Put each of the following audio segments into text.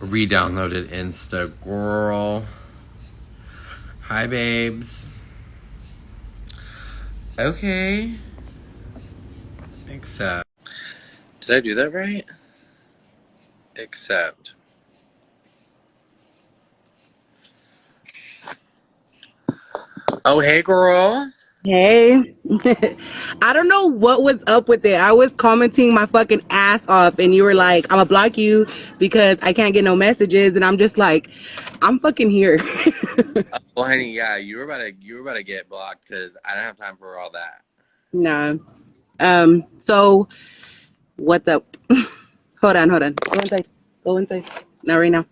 re-downloaded Insta, girl. Hi, babes. Okay. Accept. Did I do that right? Accept. Oh, hey, girl. Hey, I don't know what was up with it. I was commenting my fucking ass off, and you were like, "I'm gonna block you because I can't get no messages," and I'm just like, "I'm fucking here." Well, honey, yeah, you were about to get blocked because I don't have time for all that. Nah. So what's up? Hold on. Go inside. Go inside. Not right now.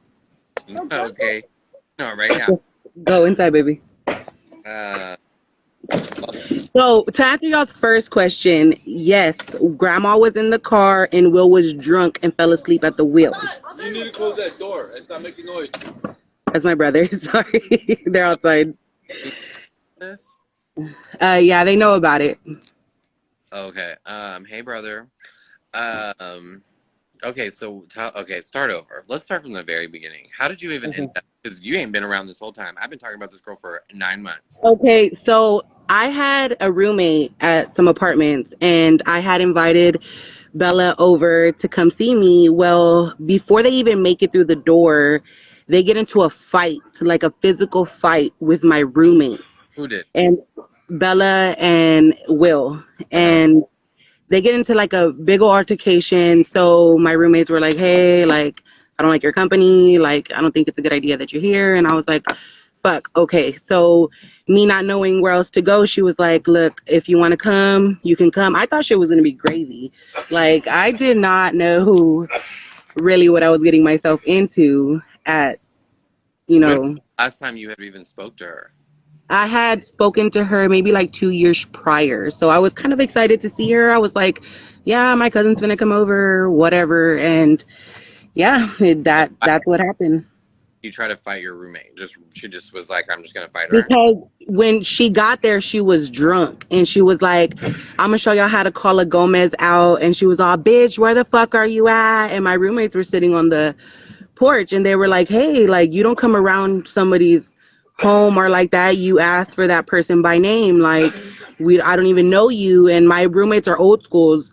Okay. No, right now. Go inside, baby. Uh, So to answer y'all's first question, yes, Grandma was in the car and Will was drunk and fell asleep at the wheel. You need to close that door and stop making noise. That's my brother. Sorry, they're outside. this. Yeah, they know about it. Okay. Hey, brother. Um. Okay. Okay. Start over. Let's start from the very beginning. How did you even Okay. end up? Because you ain't been around this whole time. I've been talking about this girl for 9 months. Okay, so I had a roommate at some apartments and I had invited Bella over to come see me. Well, before they even make it through the door, they get into a fight, like a physical fight with my roommates. Who did? And Bella and Will. Uh-huh. And they get into like a big old altercation. So my roommates were like, "Hey, like, I don't like your company. Like, I don't think it's a good idea that you're here." And I was like, fuck, okay. So me not knowing where else to go, she was like, "Look, if you want to come, you can come." I thought shit was going to be gravy. Like, I did not know really what I was getting myself into at, you When was know, the last time you had even spoke to her? I had spoken to her maybe like 2 years prior. So I was kind of excited to see her. I was like, yeah, my cousin's gonna come over, whatever. And yeah, Why that's what happened. did you try to fight your roommate? She just was like, I'm just gonna fight her. Because when she got there, she was drunk and she was like, "I'm gonna show y'all how to call a Gomez out." And she was all, "Bitch, where the fuck are you at?" And my roommates were sitting on the porch and they were like, "Hey, like, you don't come around somebody's home or like that. You ask for that person by name. Like, I don't even know you." And my roommates are old schools.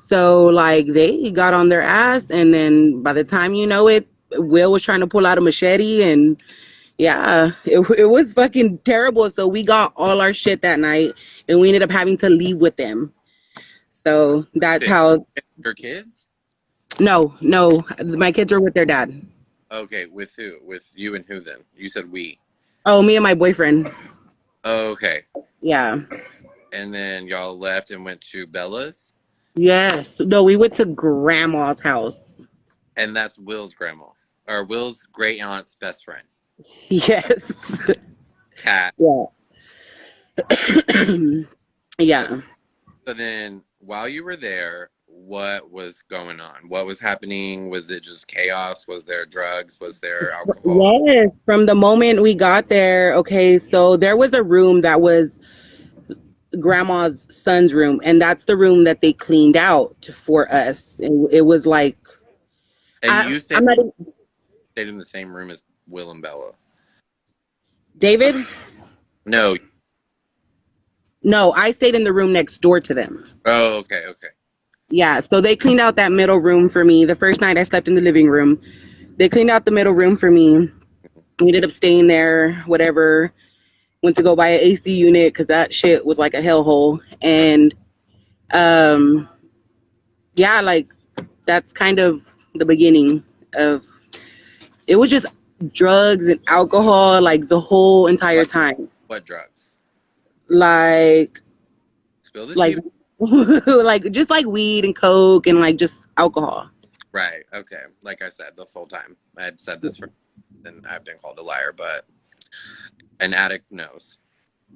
So like they got on their ass and then by the time you know it, Will was trying to pull out a machete and yeah, it was fucking terrible. So we got all our shit that night and we ended up having to leave with them. So that's Did how, your kids? no, my kids are with their dad. Okay, with who? With you and who then? You said we. Oh, me and my boyfriend. Okay. Yeah. And then y'all left and went to Bella's? Yes. No, we went to grandma's house. And that's Will's grandma. Or Will's great aunt's best friend. Yes. Cat. Yeah. So, Yeah. so then while you were there, what was going on? What was happening? Was it just chaos? Was there drugs? Was there alcohol? Yes. From the moment we got there, okay, so there was a room that was grandma's son's room, and that's the room that they cleaned out for us. It was like And you I'm not stayed in the same room as Will and Bella. David. No. No, I stayed in the room next door to them. Oh, okay, okay. Yeah, so they cleaned out that middle room for me. The first night I slept in the living room. They cleaned out the middle room for me. We ended up staying there, whatever. Went to go buy an AC unit because that shit was like a hellhole. And um, yeah, like that's kind of the beginning of it was just drugs and alcohol like the whole entire Like time. what drugs? Like Spill the like tea. like just like weed and coke and like just alcohol. Right. Okay. Like I said, this whole time I had said this for, and I've been called a liar, but an addict knows.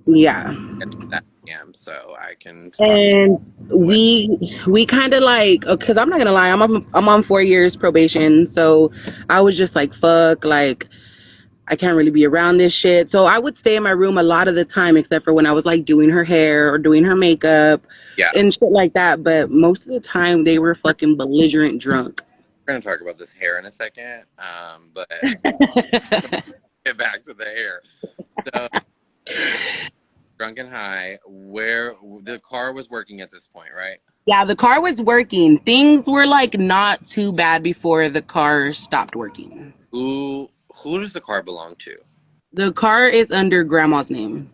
Yeah. And that I am, so I can talk And with. we kind of like because I'm not gonna lie, I'm on 4 years probation, so I was just like fuck, like I can't really be around this shit. So I would stay in my room a lot of the time, except for when I was like doing her hair or doing her makeup Yeah. and shit like that. But most of the time they were fucking belligerent drunk. We're gonna talk about this hair in a second. But get back to the hair. So drunk and high, where the car was working at this point, right? Yeah, the car was working. Things were like not too bad before the car stopped working. Who does the car belong to? The car is under grandma's name.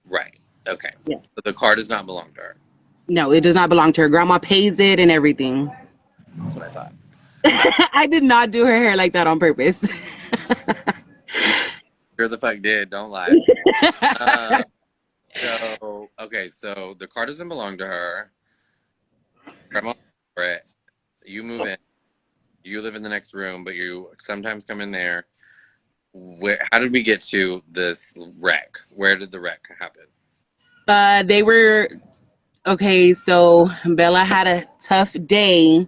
Right. Okay. Yeah. So the car does not belong to her. No, it does not belong to her. Grandma pays it and everything. That's what I thought. I did not do her hair like that on purpose. Sure the fuck did. Don't lie. Uh, so okay, so the car doesn't belong to her. Grandma, for it. You move in. You live in the next room, but you sometimes come in there. Where? How did we get to this wreck? Where did the wreck happen? They were okay. So Bella had a tough day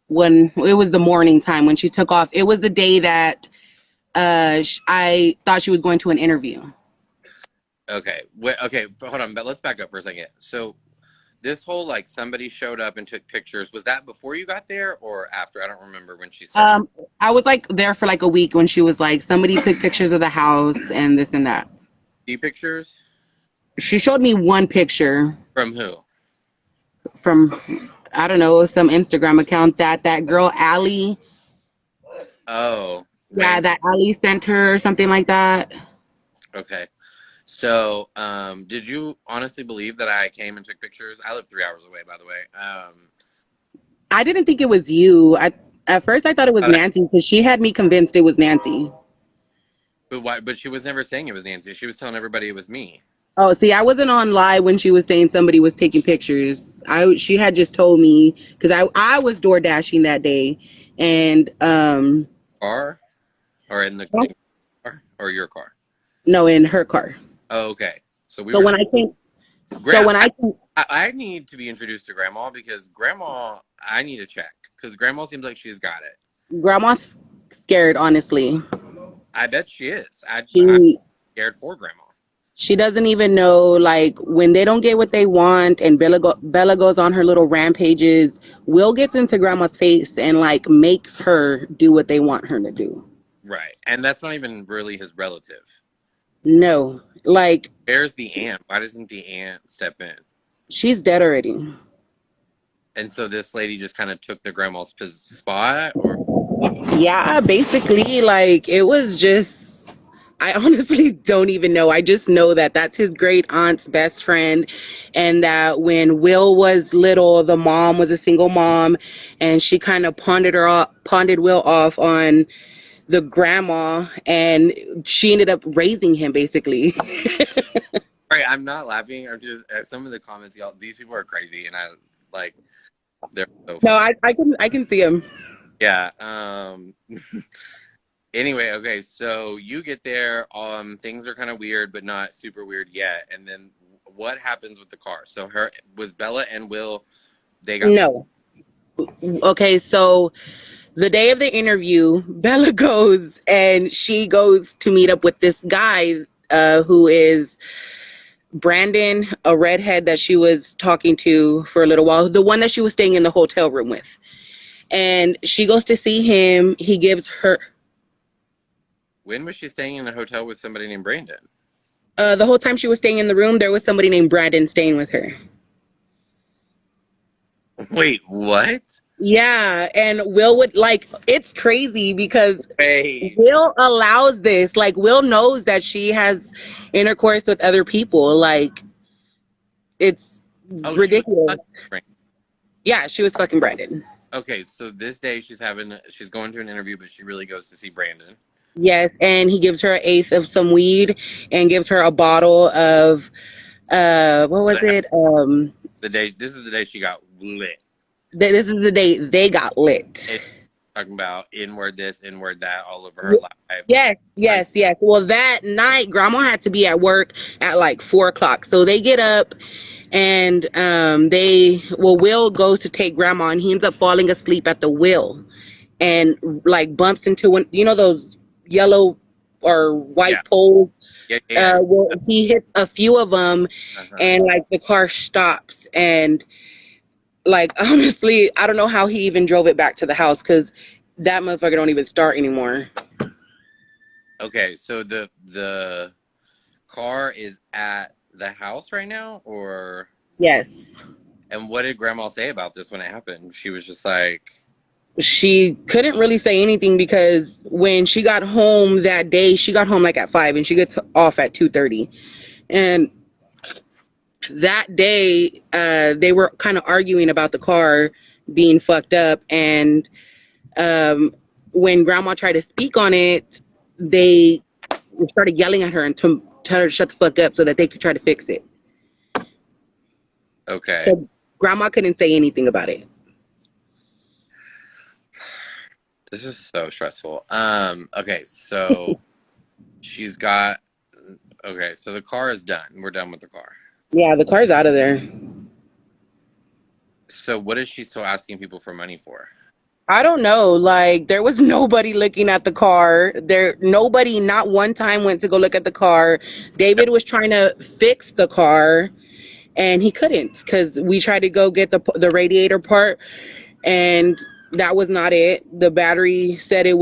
when it was the morning time when she took off. It was the day that I thought she was going to an interview. Okay. Wait, okay. Hold on. But let's back up for a second. So this whole like somebody showed up and took pictures. Was that before you got there or after? I don't remember when she started. I was like there for like a week when she was like, somebody took pictures of the house and this and that. See pictures She showed me one picture from who? from, I don't know, some Instagram account that girl Allie. Oh, Yeah, that Allie sent her or something like that. Okay. So, did you honestly believe that I came and took pictures? I live 3 hours away, by the way. I didn't think it was you. At first I thought it was Nancy because she had me convinced it was Nancy. But why? But she was never saying it was Nancy. She was telling everybody it was me. Oh, see, I wasn't on live when she was saying somebody was taking pictures. She had just told me because I was door dashing that day, and Car, or in the car, or your car? no, in her car. Oh, okay. So we So were. when I came, so Grandma, when I came, I need to be introduced to Grandma because Grandma, I need to check because Grandma seems like she's got it. Grandma's scared, honestly. I bet she is. I'm She scared for Grandma. she doesn't even know, like, when they don't get what they want and Bella goes on her little rampages. Will gets into Grandma's face and like makes her do what they want her to do. Right, and that's not even really his relative. No, like, Where's the aunt? Why doesn't the aunt step in? she's dead already. And so this lady just kind of took the grandma's spot, or Yeah, basically, like, it was just, I honestly don't even know. I just know that that's his great aunt's best friend, and that when Will was little, the mom was a single mom, and she kind of pawned Will off on the grandma, and she ended up raising him basically. right? I'm not laughing. I'm just some of the comments, y'all. These people are crazy, and I like they're so No, funny. I can see him. Yeah. Anyway, okay. So you get there. Things are kind of weird, but not super weird yet. And then what happens with the car? So her was Bella and Will. They got No. Okay, so the day of the interview, Bella goes and she goes to meet up with this guy who is Brandon, a redhead that she was talking to for a little while, the one that she was staying in the hotel room with. And she goes to see him. He gives her. When was she staying in a hotel with somebody named Brandon? The whole time she was staying in the room, there was somebody named Brandon staying with her. Wait, what? Yeah, and Will would like, it's crazy because Wait. Will allows this. Like, Will knows that she has intercourse with other people. Like, it's Oh, she was ridiculous. Brandon. Yeah, she was fucking Brandon. Okay, so this day she's going to an interview, but she really goes to see Brandon. Yes, and he gives her an eighth of some weed and gives her a bottle of what was it? This is the day she got lit. This is the day they got lit. And talking about inward this, inward that, all over her life. Yes. Well, that night, Grandma had to be at work at like 4 o'clock. So they get up and Will goes to take Grandma and he ends up falling asleep at the wheel and like bumps into one, those yellow or white poles. Yeah. Well, he hits a few of them Uh-huh. and like the car stops and Like, honestly, I don't know how he even drove it back to the house because that motherfucker don't even start anymore. Okay, so the car is at the house right now, or Yes. and what did Grandma say about this when it happened? She was just like, She couldn't really say anything because when she got home that day, she got home like at 5 and she gets off at 2:30. And that day, they were kind of arguing about the car being fucked up. And um, when Grandma tried to speak on it, they started yelling at her and to tell her to shut the fuck up so that they could try to fix it. okay, So Grandma couldn't say anything about it. this is so stressful. Okay, so she's got. Okay, so the car is done. We're done with the car. Yeah, the car's out of there. So what is she still asking people for money for? I don't know. Like there was nobody looking at the car. Nobody, not one time went to go look at the car. David was trying to fix the car, and he couldn't because we tried to go get the radiator part, and that was not it. The battery said it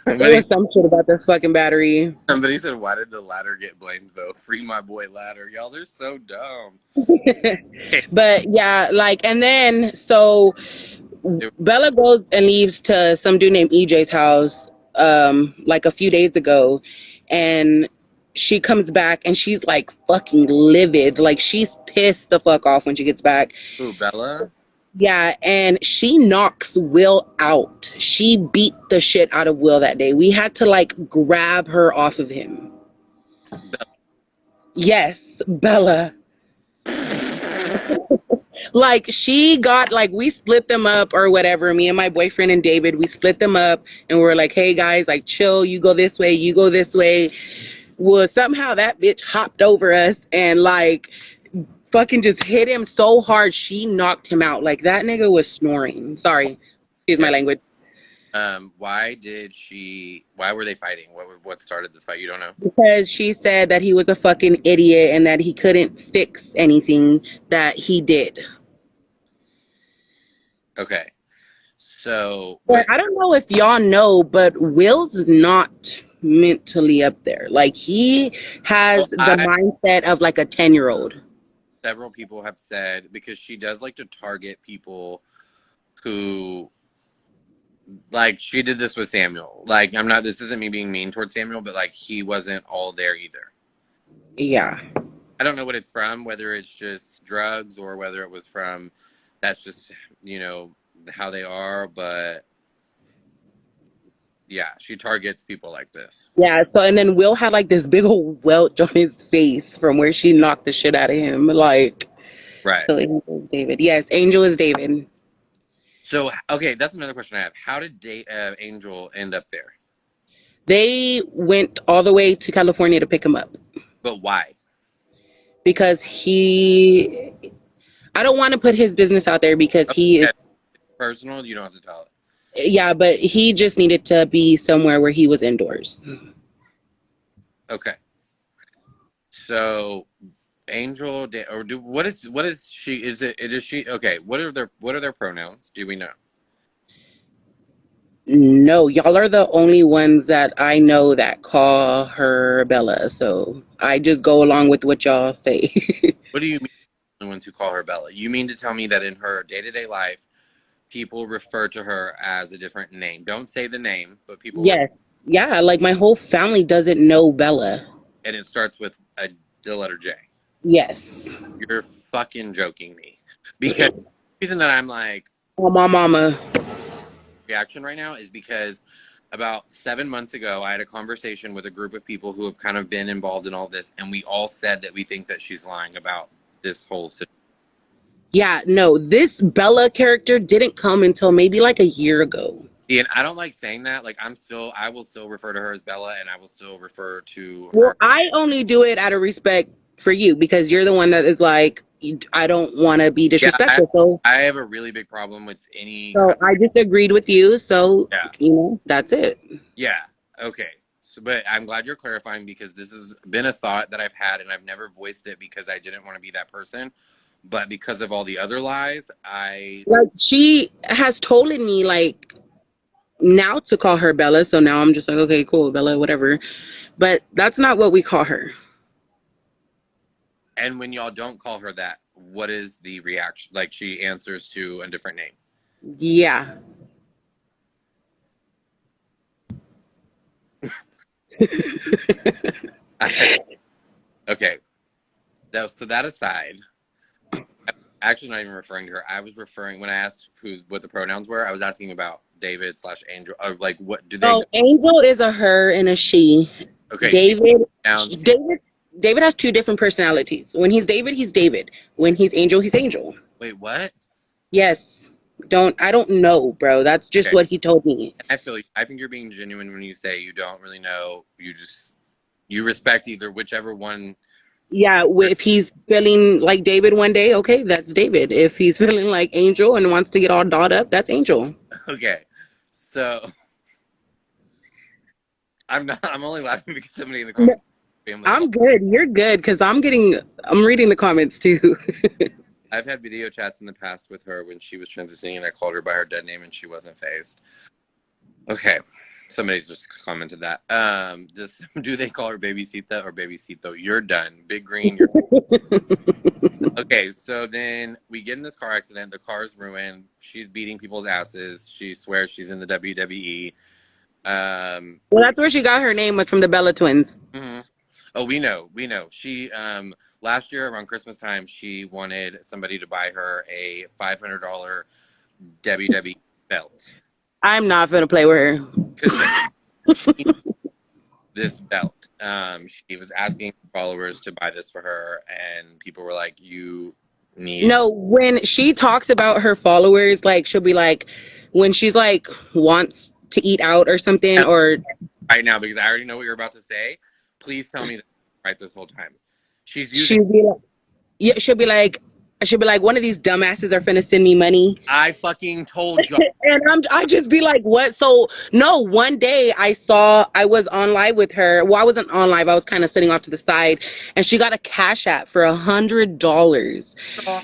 somebody was some shit about the fucking battery. somebody said, "Why did the ladder get blamed though? Free my boy ladder, y'all. They're so dumb." But yeah, like, and then so Bella goes and leaves to some dude named EJ's house, like a few days ago, and she comes back and she's like fucking livid, like she's pissed the fuck off when she gets back. Ooh, Bella. Yeah, and she knocks Will out. She beat the shit out of Will that day. We had to like grab her off of him. Yes, Bella. Like she got like we split them up or whatever. Me and my boyfriend and David, we split them up and we're like, hey guys, like chill, you go this way, you go this way. Well, somehow that bitch hopped over us and like fucking just hit him so hard she knocked him out. Like that nigga was snoring. Sorry. Excuse my Okay. language. Why were they fighting? What started this fight? You don't know? Because she said that he was a fucking idiot and that he couldn't fix anything that he did. Okay. So But what? I don't know if y'all know, but Will's not mentally up there. Like he has Well, the mindset of like a 10-year-old. several people have said because she does like to target people who like she did this with Samuel. Like I'm not. This isn't me being mean towards Samuel, but like he wasn't all there either. Yeah. I don't know what it's from, whether it's just drugs or whether it was from that's just, how they are, but yeah, she targets people like this. Yeah. So and then Will had like this big old welt on his face from where she knocked the shit out of him. Like Right. so Angel is David. Yes, Angel is David. So, okay, that's another question I have. How did Angel end up there? They went all the way to California to pick him up. But why? Because I don't want to put his business out there because he is Okay, personal, you don't have to tell it. yeah, but he just needed to be somewhere where he was indoors. Okay. So Angel or do what is she is she okay, what are their pronouns? Do we know? No, y'all are the only ones that I know that call her Bella. So I just go along with what y'all say. What do you mean the ones who call her Bella? You mean to tell me that in her day-to-day life people refer to her as a different name? Don't say the name, but people Yes. Yeah, like my whole family doesn't know Bella. and it starts with the letter J. Yes. You're fucking joking me. Because the reason that I'm like Oh, my mama. reaction right now is because about 7 months ago, I had a conversation with a group of people who have kind of been involved in all this, and we all said that we think that she's lying about this whole situation. Yeah, no, this Bella character didn't come until maybe like a year ago. And I don't like saying that. Like, I will still refer to her as Bella, and I will still refer to Well, her. I only do it out of respect for you because you're the one that is like, I don't want to be Yeah, disrespectful. So, I have a really big problem with any. so I just agreed with you. So, Yeah, that's it. yeah. Okay. So, but I'm glad you're clarifying because this has been a thought that I've had and I've never voiced it because I didn't want to be that person. But because of all the other lies, I Like she has told me like now to call her Bella, so now I'm just like, okay, cool, Bella, whatever. But that's not what we call her. and when y'all don't call her that, what is the reaction? Like she answers to a different name. Yeah. Okay. So that aside, I'm actually not even referring to her. I was referring when I asked what the pronouns were. I was asking about David slash Angel. Or like, what do they Oh, go? Angel is a her and a she. Okay, she David, down. David has two different personalities. When he's David, he's David. When he's Angel, he's Angel. Wait, what? Yes. I don't know, bro. That's just Okay, what he told me. I think you're being genuine when you say you don't really know. You respect either whichever one. Yeah, if he's feeling like David one day, okay, that's David. If he's feeling like Angel and wants to get all dolled up, that's Angel. Okay, so I'm only laughing because somebody in the No, comments family called. I'm good. You're good because I'm reading the comments too. I've had video chats in the past with her when she was transitioning, and I called her by her dead name, and she wasn't phased. Okay, somebody's just commented that. Do they call her Baby Sita or Baby Sito? You're done. Big Green. Okay, so then we get in this car accident. The car's ruined. She's beating people's asses. She swears she's in the WWE. Well, that's where she got her name, was from the Bella twins. Mhm. Oh, we know. She last year around Christmas time, she wanted somebody to buy her a $500 WWE belt I'm not gonna play with her. because this belt. She was asking followers to buy this for her, and people were like, "You need." No, when she talks about her followers, like she'll be like, when she's like wants to eat out or something, or Right now because I already know what you're about to say. Please tell me that right this whole time. She's using. she'll be like, yeah, she'll be like, one of these dumbasses are finna send me money. I fucking told y'all. And I just be like, what? So no, one day I was on live with her. Well, I wasn't on live. I was kind of sitting off to the side, and she got a cash app for $100,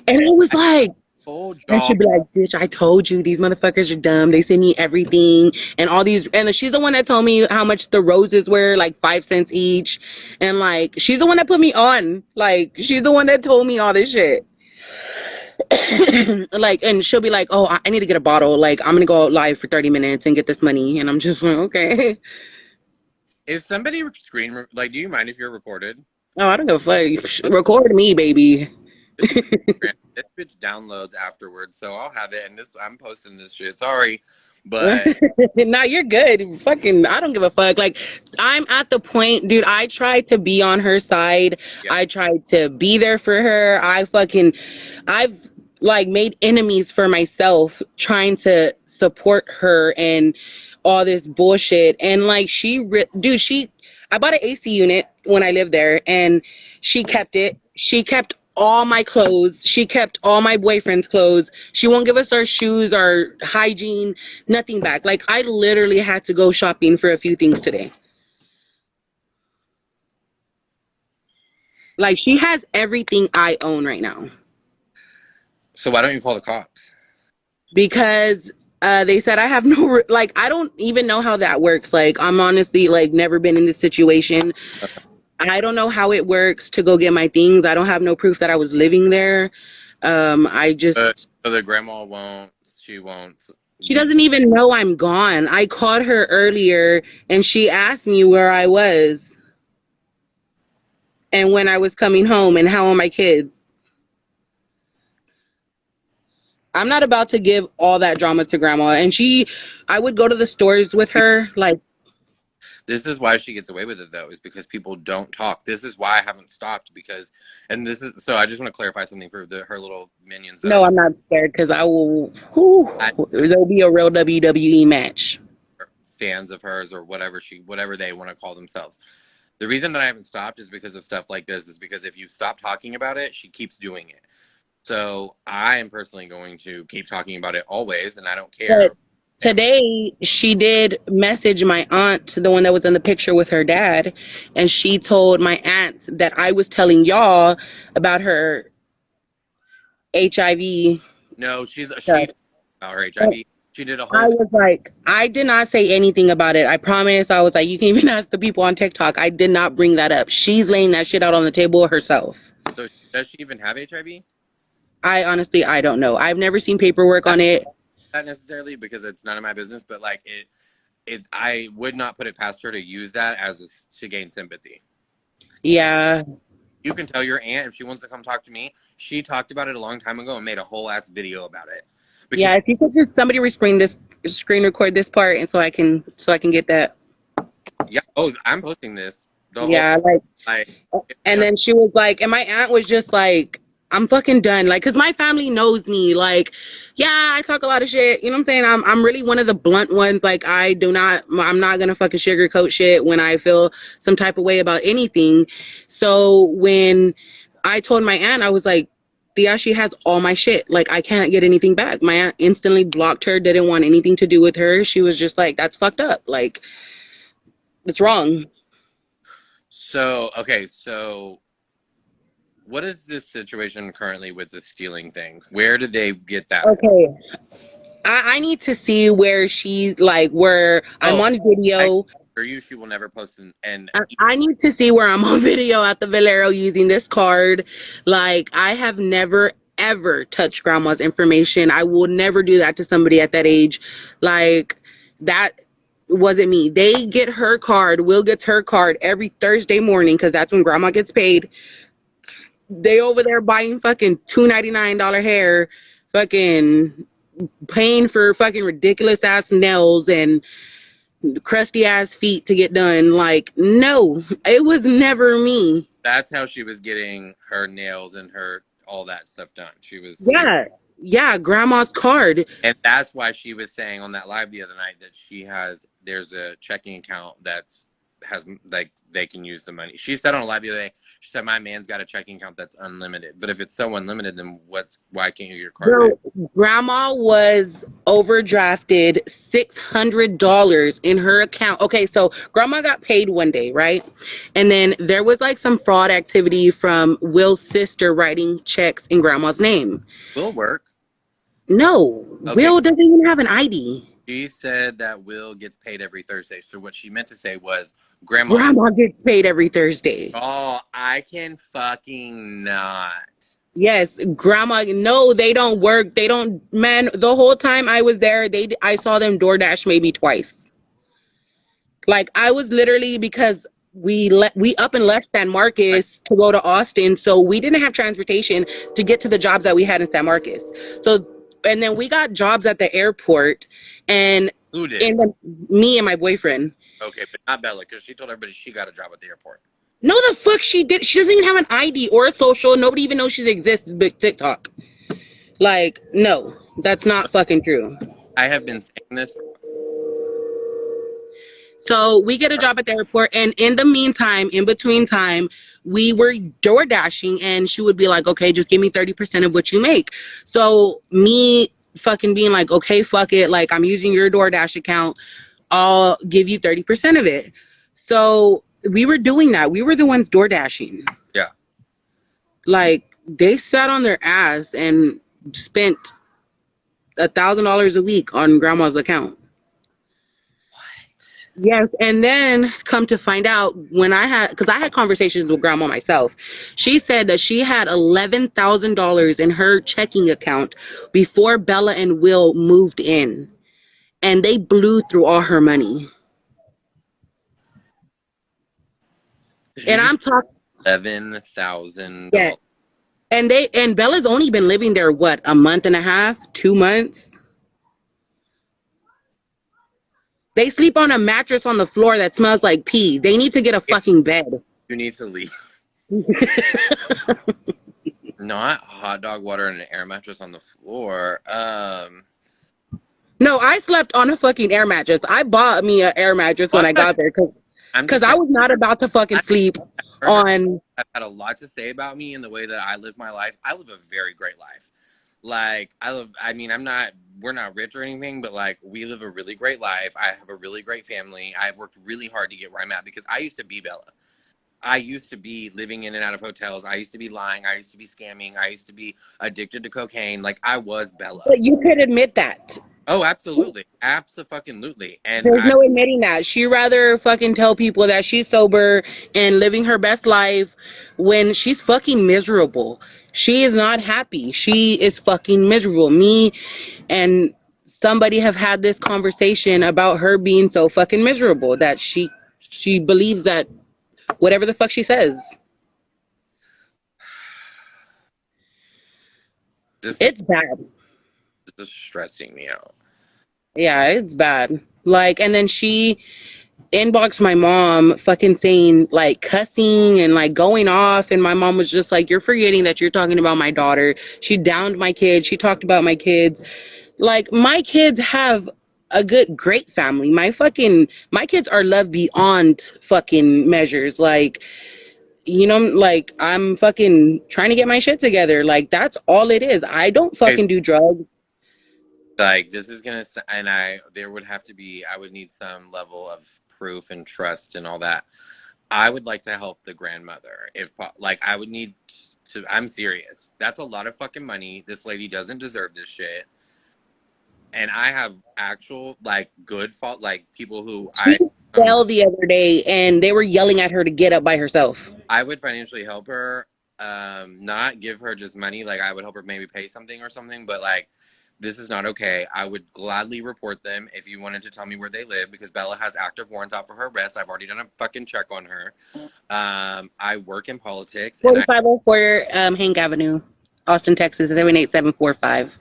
and I was I like, told and y'all. she'd be like, bitch, I told you these motherfuckers are dumb. They send me everything and all these. And she's the one that told me how much the roses were, like 5 cents each. And like, she's the one that put me on. Like, she's the one that told me all this shit. Like, and she'll be like, oh, I need to get a bottle. Like, I'm going to go live for 30 minutes and get this money. And I'm just like, okay. Is somebody like? Do you mind if you're recorded? Oh, I don't give a fuck. Record me, baby. This bitch downloads afterwards, so I'll have it. And I'm posting this shit. Sorry, but No, you're good. Fucking, I don't give a fuck. Like, I'm at the point, dude, I tried to be on her side. yeah. I tried to be there for her. I've like made enemies for myself trying to support her and all this bullshit. And like, dude, I bought an AC unit when I lived there and she kept it. She kept all my clothes. She kept all my boyfriend's clothes. She won't give us our shoes, our hygiene, nothing back. Like, I literally had to go shopping for a few things today. Like, she has everything I own right now. So why don't you call the cops? Because they said I have like, I don't even know how that works. Like, I'm honestly like never been in this situation. I don't know how it works to go get my things. I don't have no proof that I was living there. I just So the grandma won't. She won't. She doesn't even know I'm gone. I called her earlier and she asked me where I was and when I was coming home and how are my kids. I'm not about to give all that drama to grandma. And I would go to the stores with her. Like, This is why she gets away with it, though, is because people don't talk. This is why I haven't stopped and this is so. I just want to clarify something for her little minions that no, I'm not scared because I will, whew, there'll be a real WWE match. fans of hers or whatever they want to call themselves. The reason that I haven't stopped is because of stuff like this. Is because if you stop talking about it, she keeps doing it. So I am personally going to keep talking about it always, and I don't care. Today, she did message my aunt, the one that was in the picture with her dad, and she told my aunt that I was telling y'all about her HIV No, stuff. she about her HIV. She did a I whole. was like, I did not say anything about it. I promise. I was like, you can even ask the people on TikTok. I did not bring that up. She's laying that shit out on the table herself. So does she even have HIV? I honestly, I don't know. I've never seen paperwork on it. Not necessarily because it's none of my business, but like I would not put it past her to use that to gain sympathy. Yeah. You can tell your aunt if she wants to come talk to me. She talked about it a long time ago and made a whole ass video about it. Yeah, Because if you could just somebody screen record this part and so I can get that. yeah, oh, I'm posting this. The whole Yeah, like, like, and then she was like, and my aunt was just like, I'm fucking done. Like, cause my family knows me. Like, yeah, I talk a lot of shit. You know what I'm saying? I'm really one of the blunt ones. Like, I'm not gonna fucking sugarcoat shit when I feel some type of way about anything. So when I told my aunt, I was like, Thea, she has all my shit. Like, I can't get anything back. My aunt instantly blocked her, didn't want anything to do with her. She was just like, that's fucked up. Like, it's wrong. so okay, so what is this situation currently with the stealing thing? Where did they get that? Okay. I need to see where she's like, where I'm Oh, on I video. assure you, she will never post an I need to see where I'm on video at the Valero using this card. Like, I have never, ever touched grandma's information. I will never do that to somebody at that age. Like, that wasn't me. They get her card. Will gets her card every Thursday morning because that's when grandma gets paid. They over there buying fucking $2.99 hair, fucking paying for fucking ridiculous ass nails and crusty ass feet to get done. Like, no, it was never me. That's how she was getting her nails and her all that stuff done. She was, Yeah, yeah, grandma's card. and that's why she was saying on that live the other night that there's a checking account has like they can use the money. She said on a live the other day, she said my man's got a checking account that's unlimited. But if it's so unlimited, then why can't you get your card back? Well, grandma was overdrafted $600 in her account. Okay, so grandma got paid one day, right? And then there was like some fraud activity from Will's sister writing checks in grandma's name. Will work. No, Okay. Will doesn't even have an ID. She said that Will gets paid every Thursday. So what she meant to say was grandma. Grandma gets paid every Thursday. Oh, I can fucking not. Yes, grandma. No, they don't work. They don't. Man, the whole time I was there, I saw them DoorDash maybe twice. Like, I was literally, because we up and left San Marcos to go to Austin, so we didn't have transportation to get to the jobs that we had in San Marcos. So, and then we got jobs at the airport, and Who did? me and my boyfriend. Okay, but not Bella, because she told everybody she got a job at the airport. No, the fuck she did. She doesn't even have an ID or a social. Nobody even knows she exists. But TikTok. Like, no, that's not fucking true. I have been saying this. So we get a job at the airport, and in the meantime, in between time, we were door dashing, and she would be like, okay, just give me 30% of what you make. So me fucking being like, okay, fuck it, like, I'm using your DoorDash account, I'll give you 30% of it. So we were doing that. We were the ones door dashing. Yeah. Like, they sat on their ass and spent $1,000 a week on grandma's account. Yes, and then come to find out, because I had conversations with grandma myself, she said that she had $11,000 in her checking account before Bella and Will moved in, and they blew through all her money. And I'm talking $11,000. yeah, and Bella's only been living there what, a month and a half, 2 months. They sleep on a mattress on the floor that smells like pee. They need to get a fucking bed. You need to leave. Not hot dog water and an air mattress on the floor. No, I slept on a fucking air mattress. I bought me an air mattress when I got there because I was not about to fucking sleep on. I've had a lot to say about me and the way that I live my life. I live a very great life. Like, I'm not we're not rich or anything, but like we live a really great life. I have a really great family. I've worked really hard to get where I'm at because I used to be Bella. I used to be living in and out of hotels. I used to be lying. I used to be scamming. I used to be addicted to cocaine. Like I was Bella. But you could admit that. Oh, absolutely. Absolutely. And There's I no admitting that. She rather fucking tell people that she's sober and living her best life when she's fucking miserable. She is not happy. She is fucking miserable. Me and somebody have had this conversation about her being so fucking miserable that she believes that whatever the fuck she says. this is It's bad. this is stressing me out. Yeah, it's bad. Like, and then she inboxed my mom fucking saying like cussing and like going off, and my mom was just like, you're forgetting that you're talking about my daughter. She downed my kids. She talked about my kids. Like, my kids have a great family. My kids are loved beyond fucking measures. Like, you know, like, I'm fucking trying to get my shit together. Like, that's all it is. I don't Okay, fucking do drugs. like this is gonna, and there would have to be, I would need some level of proof and trust and all that. I would like to help the grandmother like I would need to. I'm serious. That's a lot of fucking money. This lady doesn't deserve this shit. And I have actual like good fault, like people who She fell the other day and they were yelling at her to get up by herself. I would financially help her, not give her just money. Like I would help her maybe pay something or something, but like this is not okay. I would gladly report them if you wanted to tell me where they live because Bella has active warrants out for her arrest. I've already done a fucking check on her. I work in politics and 4504 Hank Avenue, Austin, Texas, 78745.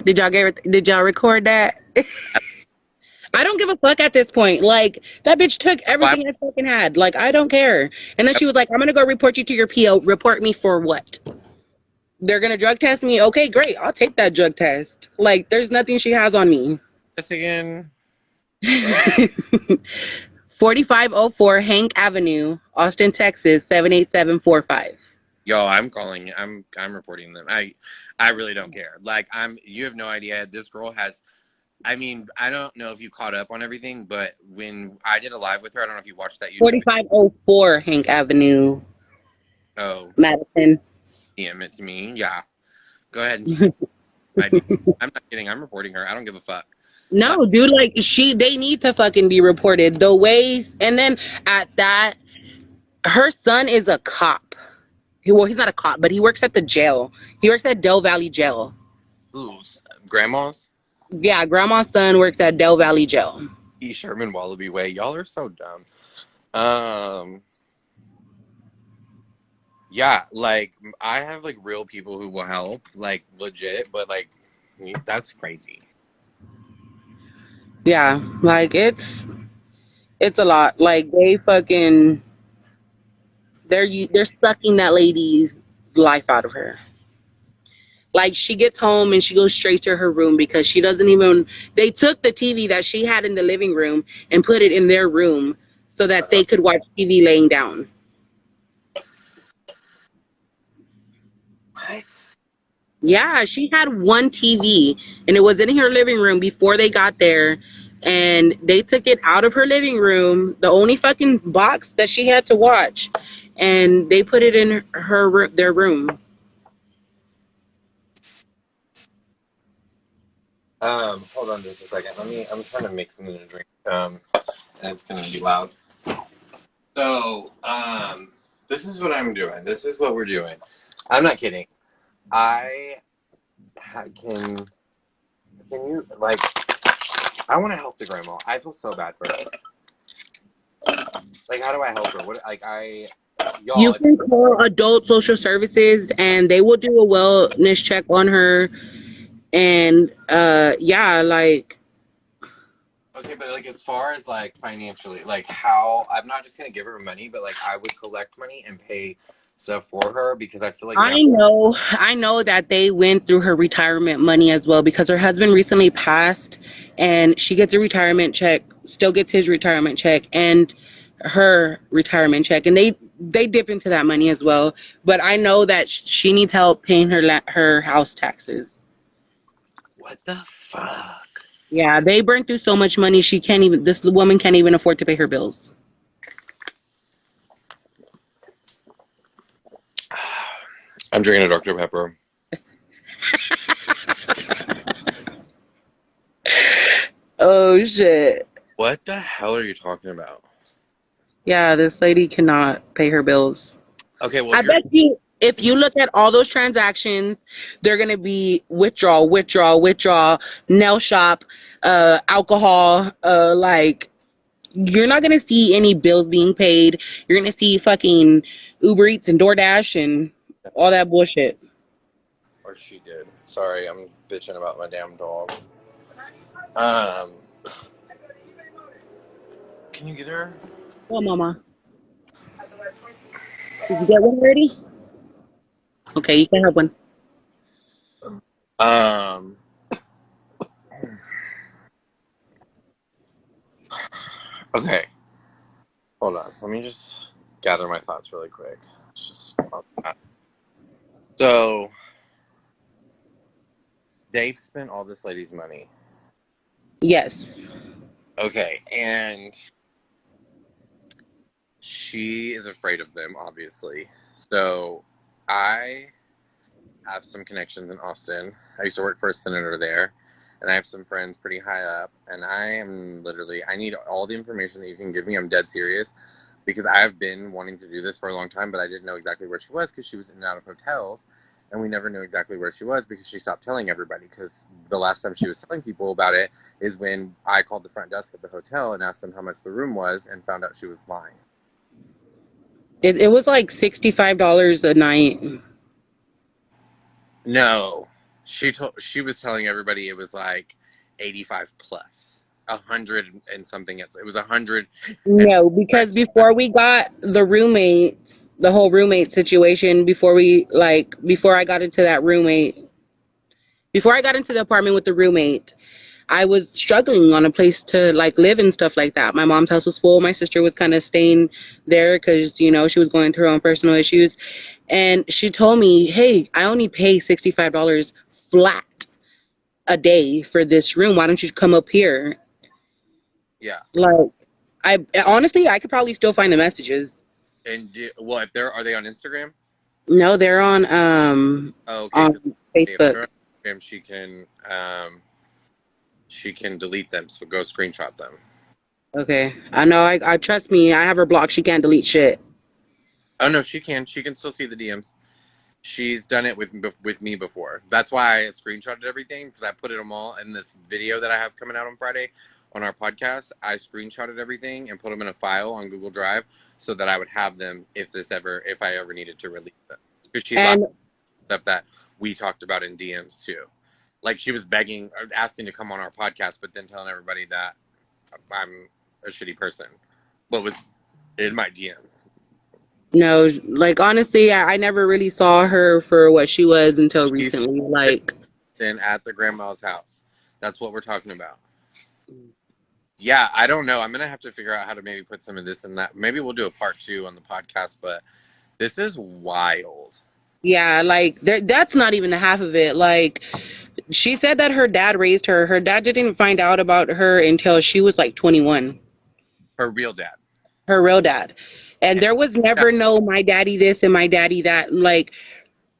Did y'all record that? I don't give a fuck at this point. Like, that bitch took everything I fucking had. Like, I don't care. And then she was like, I'm gonna go report you to your PO. Report me for what? They're gonna drug test me? Okay, great. I'll take that drug test. Like, there's nothing she has on me. this again. 4504 Hank Avenue, Austin, Texas, 78745. Yo, I'm calling. I'm reporting them. I really don't care. Like you have no idea. This girl has. I mean, I don't know if you caught up on everything, but when I did a live with her, I don't know if you watched that YouTube. 4504 Hank Avenue. Oh, Madison. DM it to me. Yeah, go ahead. I'm not kidding. I'm reporting her. I don't give a fuck. No, dude, like they need to fucking be reported. The way, and then at that, her son is a cop. Well, he's not a cop, but he works at the jail. He works at Del Valley Jail. Who's grandma's? Yeah, grandma's son works at Del Valley Jail. E. Sherman Wallaby Way. Y'all are so dumb. Yeah, like I have like real people who will help, like legit, but like that's crazy. Yeah, like it's a lot. Like they're sucking that lady's life out of her. Like, she gets home and she goes straight to her room because she doesn't even, they took the TV that she had in the living room and put it in their room so that they could watch TV laying down. What? Yeah, she had one TV and it was in her living room before they got there, and they took it out of her living room, the only fucking box that she had to watch, and they put it in their room. Hold on just a second. I'm trying to make something to drink. And it's gonna be loud. So, this is what I'm doing. This is what we're doing. I'm not kidding. Can you, like, I want to help the grandma. I feel so bad for her. Like, how do I help her? Y'all. You can call adult social services and they will do a wellness check on her. And yeah, like, Okay, but like as far as like financially, like how I'm not just gonna give her money, but like I would collect money and pay stuff for her because I feel like now. I know that they went through her retirement money as well because her husband recently passed and she gets a retirement check, still gets his retirement check and her retirement check and they dip into that money as well. But I know that she needs help paying her house taxes. What the fuck? Yeah, they burned through so much money she can't even this woman can't even afford to pay her bills. I'm drinking a Dr. Pepper. Oh shit. What the hell are you talking about? Yeah, this lady cannot pay her bills. Okay, well, I bet you if you look at all those transactions, they're gonna be withdrawal, nail shop, alcohol, like you're not gonna see any bills being paid. You're gonna see fucking Uber Eats and DoorDash and all that bullshit. or she did. Sorry, I'm bitching about my damn dog. Um, can you get her? Oh, mama, did you get one already? Okay, you can have one. Um, okay, hold on. Let me just gather my thoughts really quick. It's just so Dave spent all this lady's money. Yes. Okay, and she is afraid of them, obviously. So I have some connections in Austin. I used to work for a senator there, and I have some friends pretty high up. And I am literally, I need all the information that you can give me. I'm dead serious because I've been wanting to do this for a long time, but I didn't know exactly where she was because she was in and out of hotels. And we never knew exactly where she was because she stopped telling everybody. Because the last time she was telling people about it is when I called the front desk at the hotel and asked them how much the room was and found out she was lying. It was like $65 a night. No, she was telling everybody it was like 85 plus, 100 and something else. It was 100 and No, because before we got the roommates, the whole roommate situation, before I got into that roommate, before I got into the apartment with the roommate, I was struggling on a place to like live and stuff like that. My mom's house was full. My sister was kind of staying there because, she was going through her own personal issues. And she told me, hey, I only pay $65 flat a day for this room. Why don't you come up here? yeah. Like, I honestly, I could probably still find the messages. And well, if they're are they on Instagram? No, they're Oh, okay. on Because if Facebook. they're on Instagram, she can delete them. So go screenshot them. Okay. I know I trust me, I have her blocked. She can't delete shit. Oh no, she can. She can still see the DMs. She's done it with me before. That's why I screenshotted everything because I put it them all in this video that I have coming out on Friday on our podcast. I screenshotted everything and put them in a file on Google Drive so that I would have them if I ever needed to release them. Because she locked And stuff that we talked about in DMs too. Like she was begging or asking to come on our podcast, but then telling everybody that I'm a shitty person. But was in my DMs. no, like honestly, I never really saw her for what she was until She's recently. Like, been at the grandma's house. That's what we're talking about. Yeah, I don't know. I'm gonna have to figure out how to maybe put some of this in that. Maybe we'll do a part 2 on the podcast, but this is wild. yeah, like that's not even the half of it. Like, she said that her dad raised her. Her dad didn't find out about her until she was like 21. Her real dad. Her real dad. And And there was yeah, never no my daddy this and my daddy that. Like,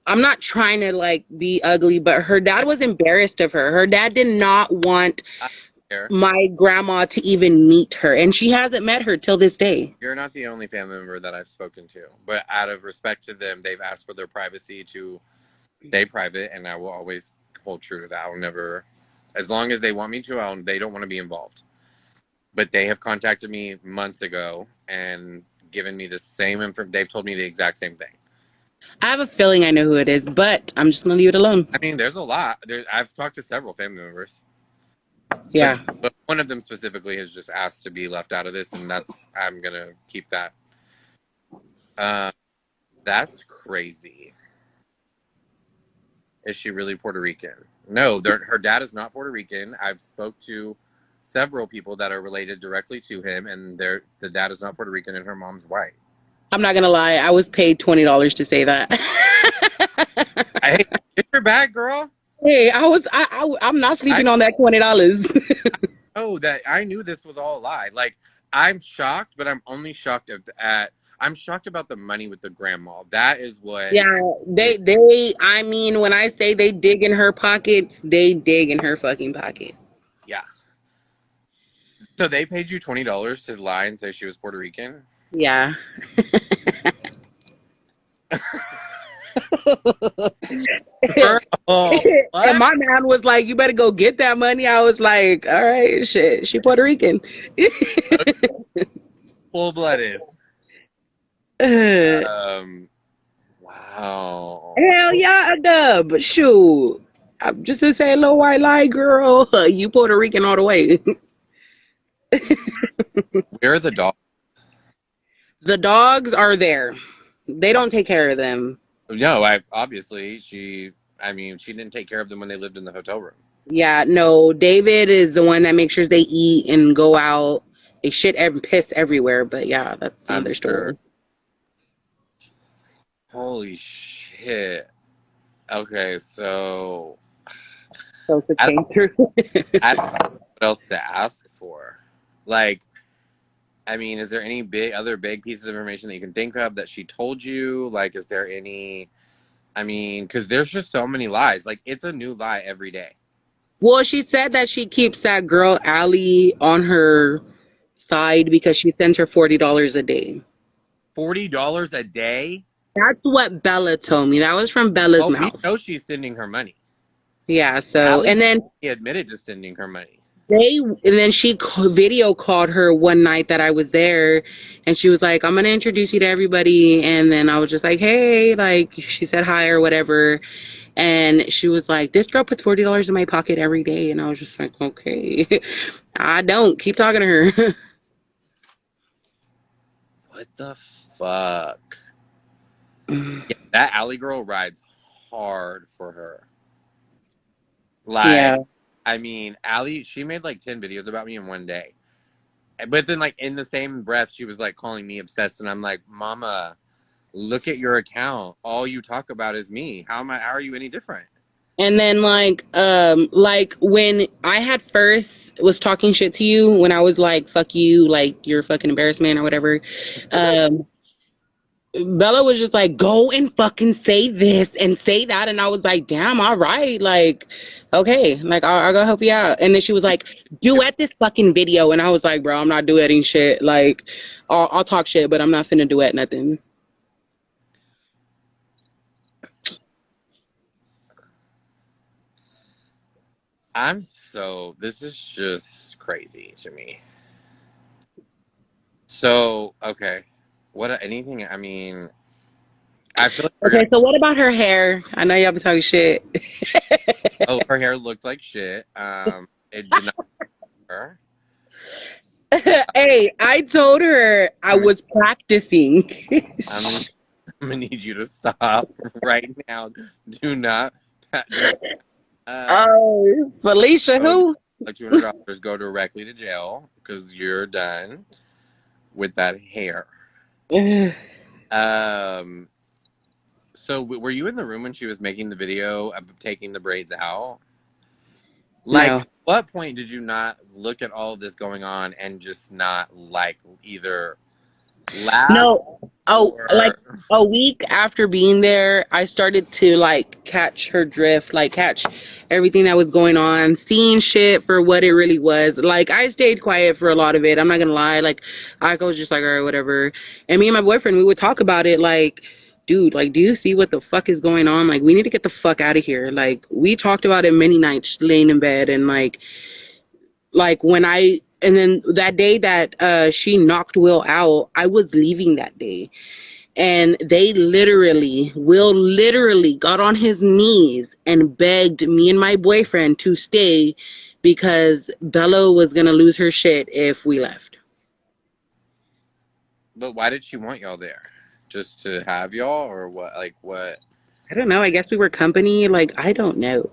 I'm not trying to like be ugly, but her dad was embarrassed of her. Her dad did not want I don't care. my grandma to even meet her, and she hasn't met her till this day. You're not the only family member that I've spoken to, but out of respect to them, they've asked for their privacy to stay private, and I will always hold true to that. I will never, as long as they want me to, they don't want to be involved. But they have contacted me months ago and given me the same info. They've told me the exact same thing. I have a feeling I know who it is, but I'm just gonna leave it alone. I mean, there's a lot. I've talked to several family members, but Yeah. one of them specifically has just asked to be left out of this, and I'm gonna keep that. Uh, That's crazy. Is she really Puerto Rican? No, her dad is not Puerto Rican. I've spoke to several people that are related directly to him, and the dad is not Puerto Rican, and her mom's white. I'm not gonna lie, I was paid $20 to say that. Hey, get your bag, girl. Hey, I'm not I sleeping on that $20. know that I knew this was all a lie. Like, I'm shocked, but I'm only shocked I'm shocked about the money with the grandma. That is what. Yeah, Is, I mean, when I say they dig in her pockets, they dig in her fucking pocket. yeah. So they paid you $20 to lie and say she was Puerto Rican. Yeah. Girl, And what? my man was like, "You better go get that money." I was like, "All right, shit, she Puerto Rican." Full blooded. Hell Um. Wow. yeah, a dub. Shoot. I'm just to say, little white lie, girl. You Puerto Rican all the way. Where are the dogs? The dogs are there. They don't take care of them. No, I obviously I mean, she didn't take care of them when they lived in the hotel room. Yeah, no. David is the one that makes sure they eat and go out. They shit and piss everywhere. But yeah, that's I'm another sure. story. Holy shit. Okay, so So it I don't, came through. I don't know what else to ask for. Like, I mean, is there any other big pieces of information that you can think of that she told you? Like, is there any? I mean, because there's just so many lies. Like, it's a new lie every day. Well, she said that she keeps that girl Allie on her side because she sends her $40 a day. $40 a day? That's what Bella told me. That was from Bella's Well, we mouth. know she's sending her money. Yeah. So, Allie's and then admitted to sending her money. she video called her one night that I was there, and she was like, "I'm gonna introduce you to everybody." And then I was just like, "Hey," like she said hi or whatever, and she was like, "This girl puts $40 in my pocket every day," and I was just like, "Okay, I don't keep talking to her." What the fuck? Yeah, that Allie girl rides hard for her. Yeah. Like, I mean, Allie, she made like 10 videos about me in one day. But then, like, in the same breath, she was like calling me obsessed. And I'm like, Mama, look at your account. All you talk about is me. How are you any different? And then like when I had first was talking shit to you when I was like, "Fuck you," like you're a fucking embarrassment or whatever. Um, Bella was just like, "Go and fucking say this and say that," and I was like, "Damn, all right, like, okay, like I'll go help you out." And then she was like, "Duet this fucking video," and I was like, "Bro, I'm not duetting shit. Like, I'll talk shit, but I'm not finna duet nothing." This is just crazy to me. So, okay. Anything, I mean, I feel like we're gonna, Okay, so what about her hair? I know y'all be talking shit. oh, her hair looked like shit. It did not her. Hey, I told her I I'm gonna, was practicing. I'm gonna, I'm gonna need you to stop right now. Do not, uh, Oh, Felicia, go, who? like $200, go directly to jail because you're done with that hair. Um, so were you in the room when she was making the video of taking the braids out? Like, No. at what point did you not look at all of this going on and just not like either laugh No. Oh, like or a week after being there, I started to like catch her drift, like catch everything that was going on, seeing shit for what it really was. Like I stayed quiet for a lot of it. I'm not gonna lie. Like I was just like, all right, whatever. And me and my boyfriend, we would talk about it like, dude, like, do you see what the fuck is going on? Like, we need to get the fuck out of here. Like, we talked about it many nights laying in bed and like when I and then that day that she knocked Will out, I was leaving that day. And Will literally got on his knees and begged me and my boyfriend to stay because Bella was gonna lose her shit if we left. but why did she want y'all there? just to have y'all, or what? Like what? I don't know. I guess we were company. Like, I don't know.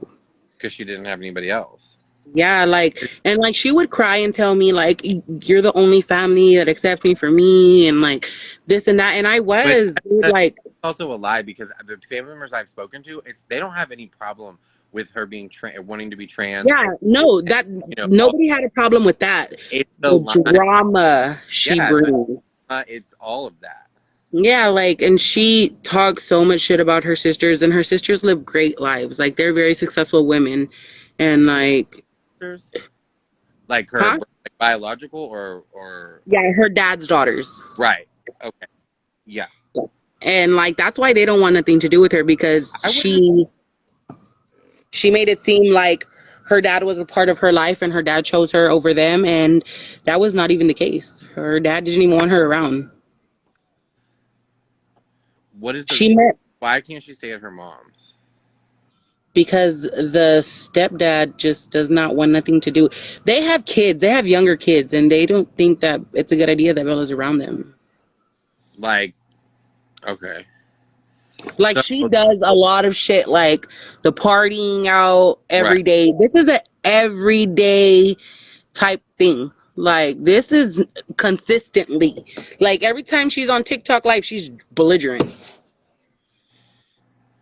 Because she didn't have anybody else. Yeah, like, and like she would cry and tell me like, you're the only family that accepts me for me, and like this and that. And I But was, dude, that's like, also a lie, because the family members I've spoken to, they don't have any problem with her being wanting to be trans. yeah, Or, no, that nobody had a problem with that. it's the The line. drama she Yeah, brings. it's all of that. Yeah, like, and she talks so much shit about her sisters, and her sisters live great lives. Like, they're very successful women, and like, Like her, huh? like biological or Yeah, her dad's daughters. right. Okay. Yeah. And like that's why they don't want nothing to do with her, because I wouldn't. she made it seem like her dad was a part of her life and her dad chose her over them, and that was not even the case. Her dad didn't even want her around. What is the She reason? met Why can't she stay at her mom's? because the stepdad just does not want nothing to do. They have kids, they have younger kids, and they don't think that it's a good idea that Bella's around them. Like, okay. Like, So, she does a lot of shit, like the partying out right. every day. This is a everyday type thing. Like, this is consistently. Like, every time she's on TikTok live, she's belligerent.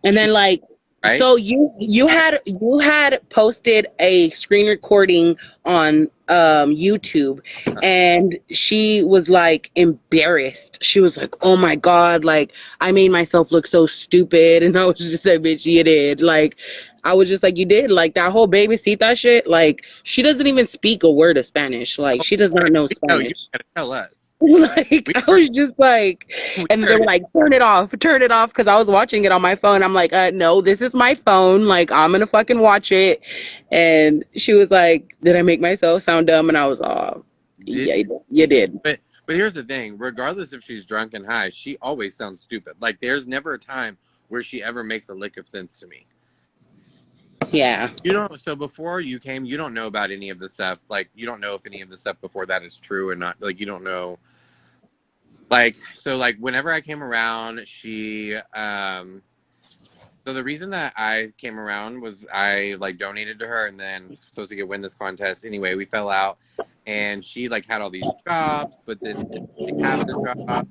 And She then like, right. so you had posted a screen recording on YouTube, and she was like embarrassed. She was like, "Oh my God, like I made myself look so stupid." And I was just like, "Bitch, you did." Like, I was just like, "You did." Like, that whole babysita shit, like she doesn't even speak a word of Spanish. Like, Oh, she does not know no, you Spanish. gotta tell us. Like, We I are. was just like, We and they are. were like, turn it off, because I was watching it on my phone. I'm like, no, this is my phone. Like, I'm gonna fucking watch it. And she was like, did I make myself sound dumb? And I was, oh, Did yeah, you did. but here's the thing. Regardless if she's drunk and high, she always sounds stupid. Like there's never a time where she ever makes a lick of sense to me. Yeah. You don't. So before you came, you don't know about any of the stuff. Like you don't know if any of the stuff before that is true or not. Like you don't know. Like so, like whenever I came around, So the reason that I came around was I like donated to her, and then was supposed to win this contest. Anyway, we fell out, and she like had all these jobs, but then didn't really have the jobs. I,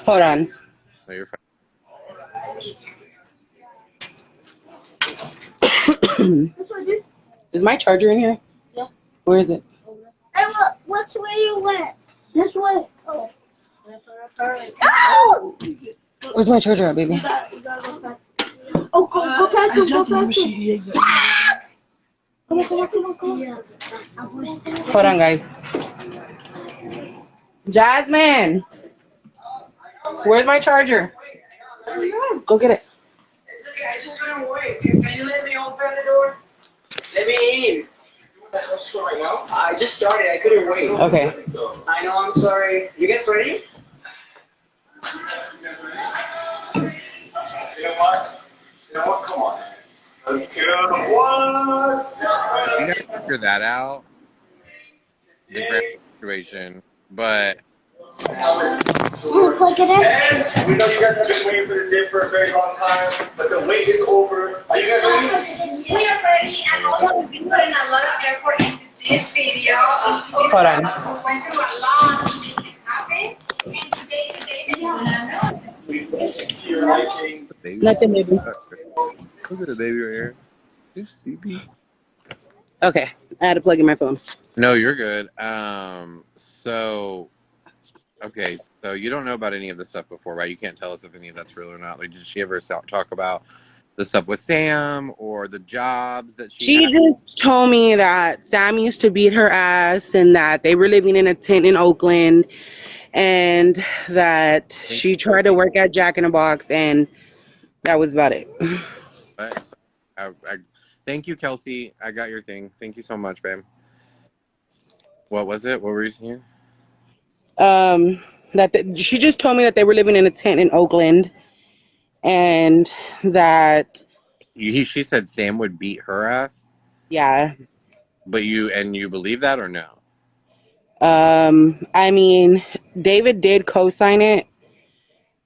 Hold on. no, you're fine. Is my charger in here? Yeah. Where is it? Hey, look, which way you went? This way. Oh. Oh! Where's my charger at, baby? You gotta go back. Oh, go back to go back to. Come on. Yeah. Hold on, guys. Jasmine, where's my charger? Go get it. It's okay, I just couldn't wait. Can you let me open the door? Let me in. Right now? I just started, I couldn't wait. Okay. I know, I'm sorry. You guys ready? You know what? Come on. Let's go. What's up? You gotta figure that out. The grand situation, but Plug it in. And we know you guys have been waiting for this day for a very long time, but the wait is over. Are you guys ready? We are ready, and also we've been putting a lot of effort into this video. Hold on. We went through a lot to make it happen, and today's the day that you wanna know. We make this to your likings. baby, Nothing, baby. look at the baby right here. You see me? Okay. I had to plug in my phone. No, you're good. So okay, so you don't know about any of this stuff before, right? You can't tell us if any of that's real or not. Like, did she ever talk about the stuff with Sam or the jobs that she She had? just told me that Sam used to beat her ass, and that they were living in a tent in Oakland, and that she tried to work at Jack in the Box, and that was about it. But, so, I thank you, Kelsey. I got your thing. Thank you so much, babe. What was it? What were you saying? She just told me that they were living in a tent in Oakland, and that She said Sam would beat her ass. yeah, But you believe that or no? I mean, David did co-sign it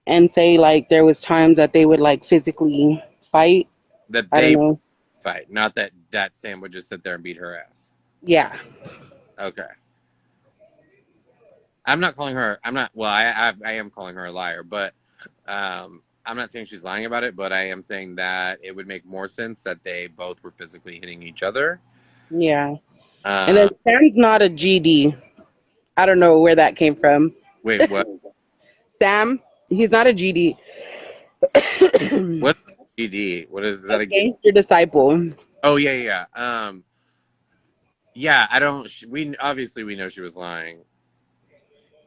and say like there was times that they would like physically fight. That I don't they know. fight, not that Sam would just sit there and beat her ass. Yeah. Okay. I'm not calling her. I'm not. Well, I am calling her a liar, but I'm not saying she's lying about it. But I am saying that it would make more sense that they both were physically hitting each other. Yeah. And then Uh, Sam's not a GD. I don't know where that came from. wait, what? Sam, he's not a GD. What GD? What is A that again? gangster disciple. Oh yeah. Yeah. I don't. We obviously we know she was lying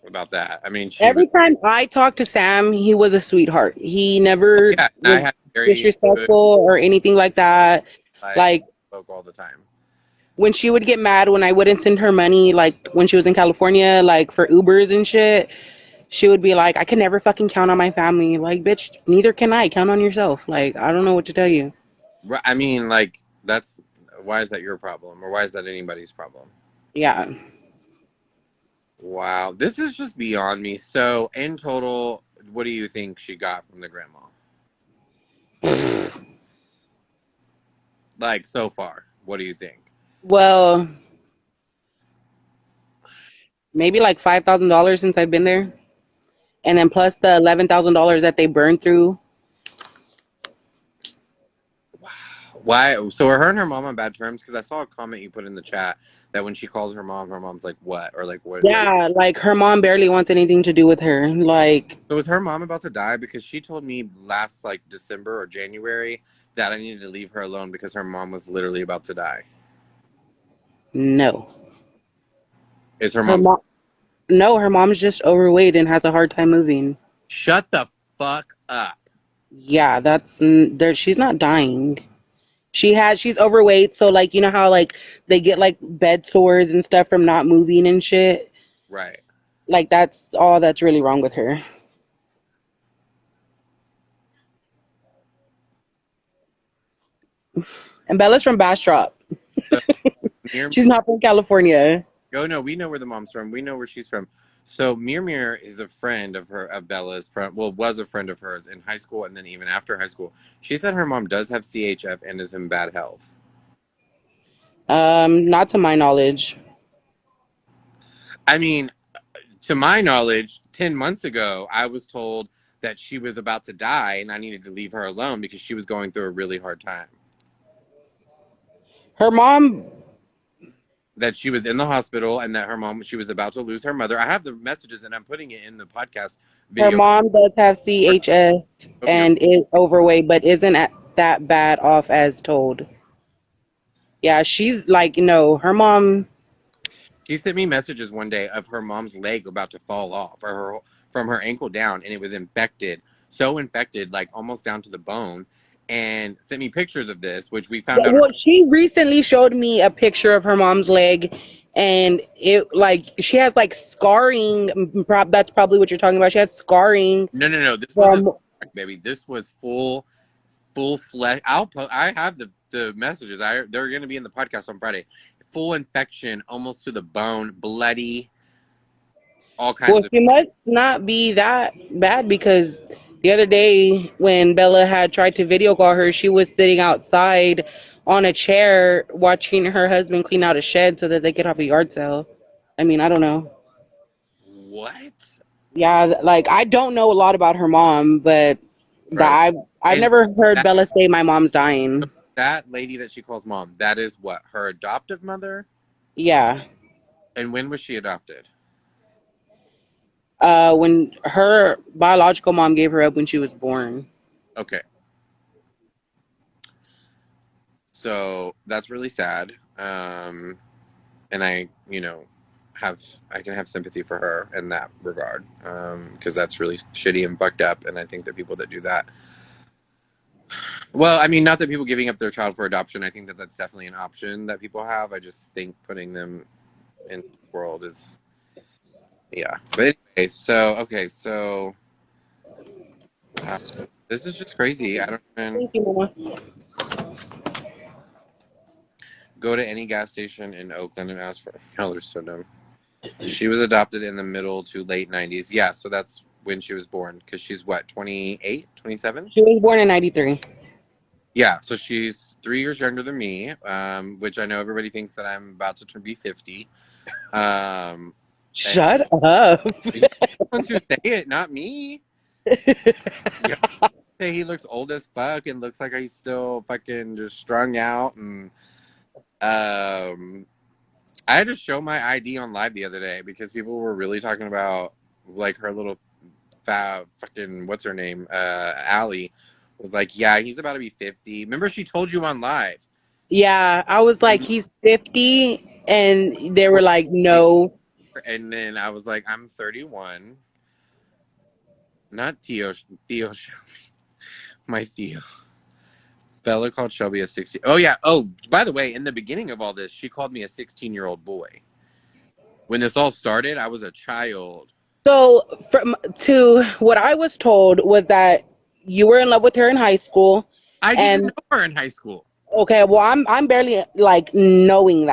about that. I mean, she was. Every time I talked to Sam, he was a sweetheart. He Oh, never yeah, and I was had very good disrespectful or anything like that. like Like spoke all the time. when she would get mad when I wouldn't send her money, like when she was in California, like for Ubers and shit, she would be like, I can never fucking count on my family. Like, bitch, neither can I. Count on yourself. Like, I don't know what to tell you. I mean, like that's why is that your problem, or why is that anybody's problem? Yeah. Wow, this is just beyond me. So, in total, what do you think she got from the grandma? Like so far, what do you think? Well, maybe like $5,000 since I've been there. And then plus the $11,000 that they burned through. Why? So are her and her mom on bad terms? Because I saw a comment you put in the chat that when she calls her mom's like, "What?" or like, "What?" Like, Yeah, like her mom barely wants anything to do with her. Like, so is her mom about to die? Because she told me last like December or January that I needed to leave her alone because her mom was literally about to die. no. Is her Her mom's? mom, no, her mom's just overweight and has a hard time moving. Shut the fuck up. Yeah, there. She's not dying. She's overweight, so like you know how like they get like bed sores and stuff from not moving and shit. Right. Like that's all that's really wrong with her. And Bella's from Bastrop. So Mir, She's not from California. oh no, we know where the mom's from. We know where she's from. So Mir is a friend of Bella's from. Well, was a friend of hers in high school, and then even after high school, she said her mom does have CHF and is in bad health. Not to my knowledge. I mean, to my knowledge, 10 months ago, I was told that she was about to die, and I needed to leave her alone because she was going through a really hard time. Her mom, That she was in the hospital, and that she was about to lose her mother. I have the messages, and I'm putting it in the podcast her video. mom does have CHS and is overweight, but isn't that bad off as told. Yeah, she's like, no, her mom. She sent me messages one day of her mom's leg about to fall off, or from her ankle down, and it was infected, so infected, like almost down to the bone. And sent me pictures of this, which we found out. Well, she recently showed me a picture of her mom's leg, and it like she has like scarring. That's probably what you're talking about. She has scarring No. This wasn't from. baby. This was full flesh. I have the messages. They're going to be in the podcast on Friday. Full infection, almost to the bone, bloody, all Well, kinds of. she must not be that bad because the other day when Bella had tried to video call her, she was sitting outside on a chair watching her husband clean out a shed so that they could have a yard sale. I mean, I don't know. What? Yeah, like I don't know a lot about her mom, but Right. I've And never heard that, Bella say my mom's dying. that lady that she calls mom, that is what her adoptive mother. Yeah. And when was she adopted? When her biological mom gave her up when she was born. Okay. So that's really sad. And I can have sympathy for her in that regard. Because that's really shitty and fucked up. And I think that people that do that, well, I mean, not that people giving up their child for adoption. I think that that's definitely an option that people have. I just think putting them in this world is, yeah. But anyway, so uh, this is just crazy. I don't even. Thank you, Mama. Go to any gas station in Oakland and ask for. Oh, they're so dumb. She was adopted in the middle to late 90s. Yeah, so that's when she was born. Because she's what, 28, 27? She was born in 93. Yeah, so she's 3 years younger than me, which I know everybody thinks that I'm about to turn be 50. Um, Shut up. you're the ones who say it, not me. Yeah, say he looks old as fuck and looks like he's still fucking just strung out. And I had to show my ID on live the other day because people were really talking about like her little fucking what's her name, Allie was like, yeah, he's about to be 50. Remember, she told you on live. Yeah, I was like, he's 50, and they were like, no. And then I was like, I'm 31. Not Theo. Theo Shelby. My Theo. Bella called Shelby a 16. Oh, yeah. Oh, by the way, in the beginning of all this, she called me a 16-year-old boy. When this all started, I was a child. So, to what I was told was that you were in love with her in high school, I didn't and know her in high school. okay, well, I'm barely like knowing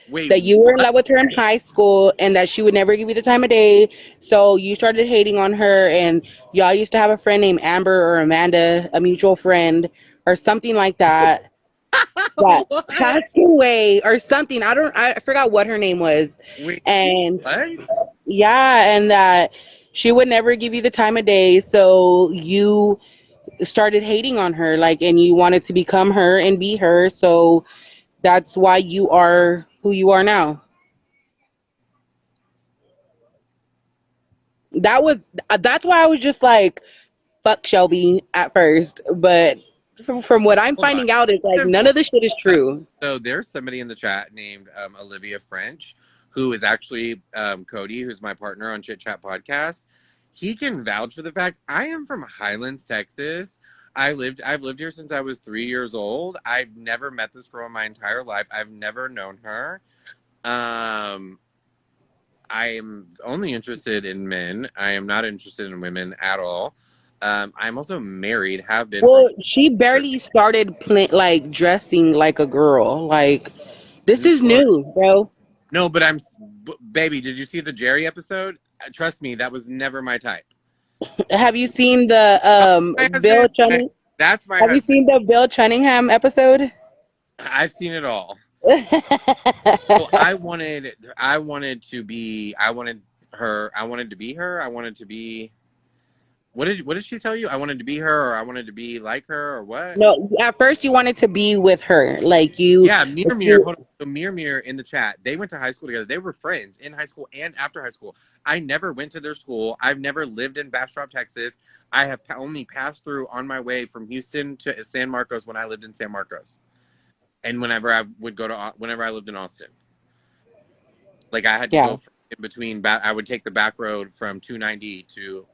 Wait, that you were in what? love with her in high school, and that she would never give you the time of day. So you started hating on her, and y'all used to have a friend named Amber or Amanda, a mutual friend, or something like that, that What? passed away or something. I forgot what her name was, Wait, and what? yeah, and that she would never give you the time of day. So you started hating on her, like, and you wanted to become her and be her. So that's why you are who you are now. That was that's why I was just like, fuck Shelby at first, but from what I'm Hold on. finding out is like none of the shit is true. So there's somebody in the chat named Olivia French, who is actually Cody, who's my partner on Chit Chat Podcast. He can vouch for the fact I am from Highlands, Texas. I've lived here since I was 3 years old. I've never met this girl in my entire life. I've never known her. Um, I am only interested in men. I am not interested in women at all. I'm also married, have been for. Well, she barely started like dressing like a girl. Like this is No, new, bro. no, but baby. Did you see the Jerry episode? Trust me, that was never my type. Have you seen the Oh, my Bill husband. Chunning? That's my Have you husband. seen the Bill Cunningham episode? I've seen it all. So I wanted to be. I wanted her. I wanted to be her. I wanted to be. What did she tell you? I wanted to be her, or I wanted to be like her, or what? No, at first you wanted to be with her, like you. Yeah, Mir. Hold on. So Mir in the chat. They went to high school together. They were friends in high school and after high school. I never went to their school. I've never lived in Bastrop, Texas. I have only passed through on my way from Houston to San Marcos when I lived in San Marcos, and whenever I lived in Austin. Like I had to Yeah. go in between. I would take the back road from 290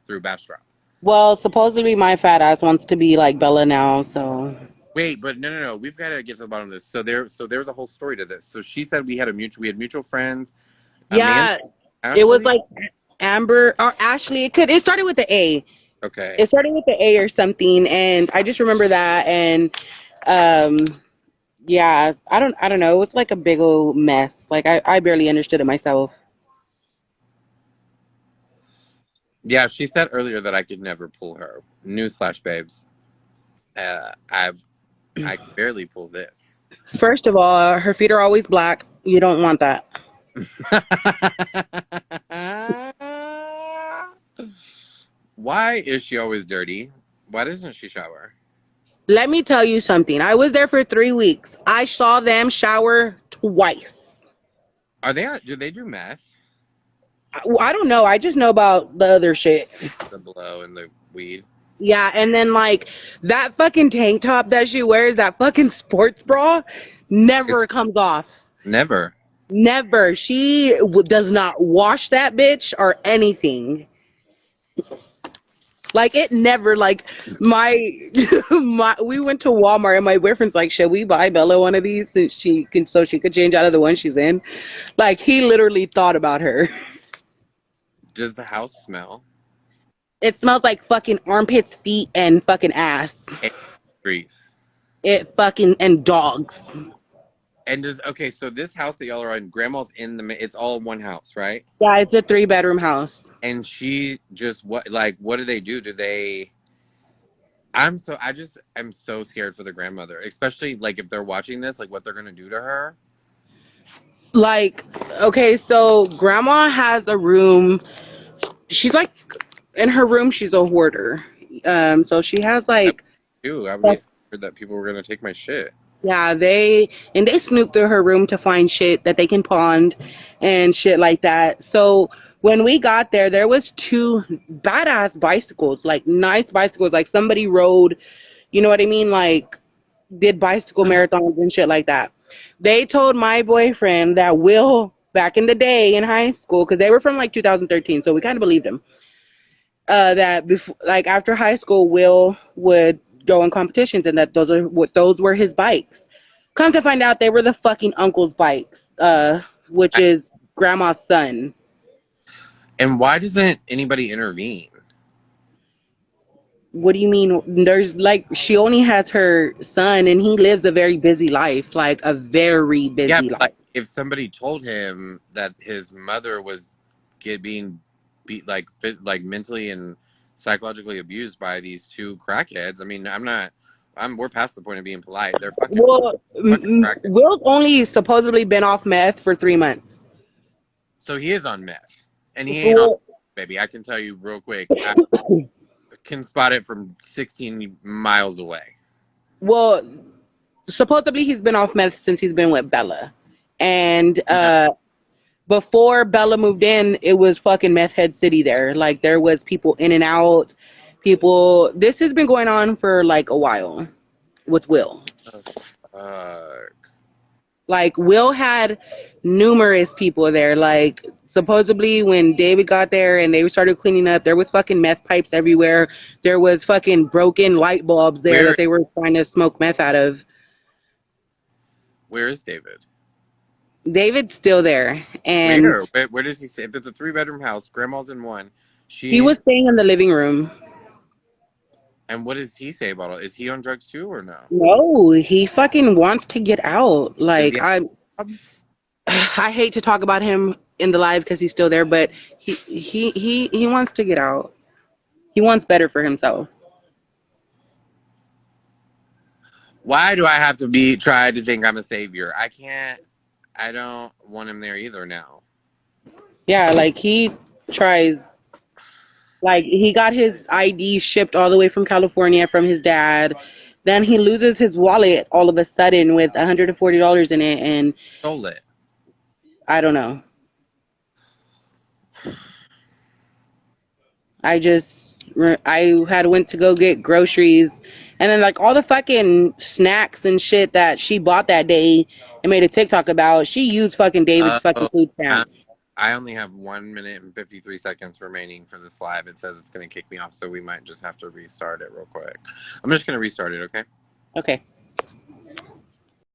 through Bastrop. Well, supposedly my fat ass wants to be like Bella now, so. Wait, but no. We've got to get to the bottom of this. So there's a whole story to this. So she said we had mutual friends. Amanda, Yeah, it was Ashley. like Amber or Ashley. It started with the A. Okay. It started with the A or something, and I just remember that. And um, yeah, I don't know. It was like a big old mess. Like I barely understood it myself. Yeah, she said earlier that I could never pull her. Newsflash, babes. I could barely pull this. First of all, her feet are always black. You don't want that. Why is she always dirty? Why doesn't she shower? Let me tell you something. I was there for 3 weeks. I saw them shower twice. Do they do meth? I don't know. I just know about the other shit. The blow and the weed. Yeah, and then like that fucking tank top that she wears, that fucking sports bra, never comes off. Never. Never. She does not wash that bitch or anything. Like it never. Like my we went to Walmart and my boyfriend's like, should we buy Bella one of these since she could change out of the one she's in? Like he literally thought about her. Does the house smell? It smells like fucking armpits, feet, and fucking ass. And grease. It fucking and dogs. And does okay? So this house that y'all are in, Grandma's in the. It's all one house, right? Yeah, it's a 3-bedroom house. And she just what do they do? Do they? I'm so scared for the grandmother, especially like if they're watching this, like what they're gonna do to her. Like, okay, so grandma has a room. She's like in her room. She's a hoarder. So she has I would like too. I would be stuff. scared that people were gonna take my shit. Yeah, they snoop through her room to find shit that they can pawn and shit like that. So when we got there, there was 2 badass bicycles, like nice bicycles, like somebody rode, you know what I mean, like did bicycle marathons and shit like that. They told my boyfriend that Will back in the day in high school, because they were from like 2013, so we kind of believed him. That before, like after high school, Will would go in competitions, and that those were his bikes. Come to find out, they were the fucking uncle's bikes, which I, is grandma's son. and why doesn't anybody intervene? What do you mean? There's like she only has her son, and he lives a very busy life, like a very Yeah, busy but, life. like if somebody told him that his mother was being beat like mentally and psychologically abused by these 2 crackheads. I mean, we're past the point of being polite. They're Well, fucking crackheads. Will's only supposedly been off meth for 3 months. So he is on meth, and he ain't on Well, baby. I can tell you real quick. I can spot it from 16 miles away. well, supposedly he's been off meth since he's been with Bella, and No, before Bella moved in, it was fucking meth head city there. Like there was people in and out. People. This has been going on for like a while with Will. oh, fuck. Like Will had numerous people there. Like supposedly when David got there and they started cleaning up, there was fucking meth pipes everywhere. There was fucking broken light bulbs there that Where they were trying to smoke meth out of. where is David? David's still there, and Where does he stay? If it's a 3-bedroom house, grandma's in one. he She was staying in the living room. and what does he say about it? Is he on drugs too or no? No, he fucking wants to get out. Does Like he have a job? I hate to talk about him in the live because he's still there, but he wants to get out. He wants better for himself. Why do I have to be tried to think I'm a savior? I can't. I don't want him there either now. Yeah, like he tries. Like he got his ID shipped all the way from California from his dad. Then he loses his wallet all of a sudden with $140 in it, and Stole it. I don't know. I had went to go get groceries, and then like all the fucking snacks and shit that she bought that day and made a TikTok about, she used fucking David's fucking Oh, food I stamps. I only have 1 minute and 53 seconds remaining for this live. It says it's going to kick me off, so we might just have to restart it real quick. I'm just going to restart it, okay? Okay.